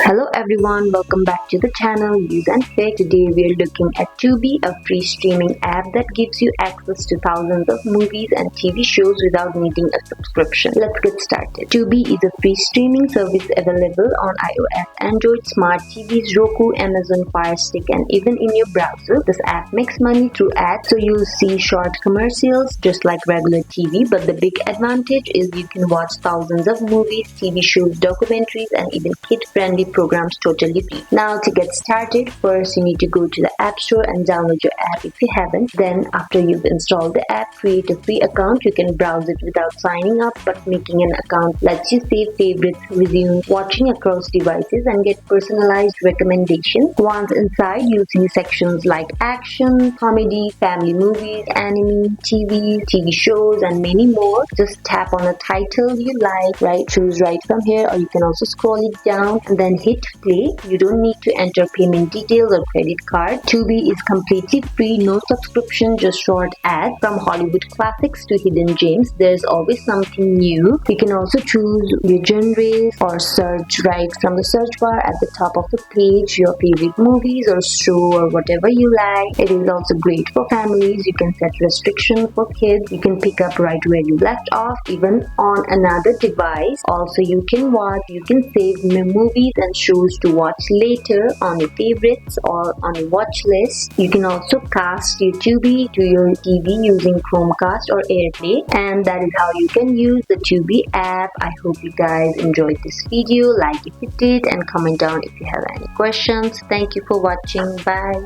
Hello everyone, welcome back to the channel useNfix. Today we are looking at Tubi, a free streaming app that gives you access to thousands of movies and TV shows without needing a subscription. Let's get started. Tubi is a free streaming service available on iOS, Android, smart TVs, Roku, Amazon Fire Stick, and even in your browser. This app makes money through ads, so you'll see short commercials just like regular TV, but the big advantage is you can watch thousands of movies, TV shows, documentaries, and even kid-friendly programs totally free. Now to get started, first you need to go to the App Store and download your app if you haven't. Then after you've installed the app, create a free account. You can browse it without signing up, but making an account lets you save favorites, resume watching across devices, and get personalized recommendations. Once inside, you'll see sections like action, comedy, family movies, anime, TV shows, and many more. Just tap on a title you like, right? Choose right from here, or you can also scroll it down and then hit play. You don't need to enter payment details or credit card. Tubi is completely free, no subscription, just short ads. From Hollywood classics to hidden gems, there's always something new. You can also choose your genres or search right from the search bar at the top of the page your favorite movies or show or whatever you like. It is also great for families. You can set restrictions for kids. You can pick up right where you left off, even on another device. Also, you can save movies and shows to watch later on your favorites or on your watch list. You can also cast your Tubi to your TV using Chromecast or AirPlay, and that is how you can use the Tubi app. I hope you guys enjoyed this video. Like if you did, and comment down if you have any questions. Thank you for watching. Bye.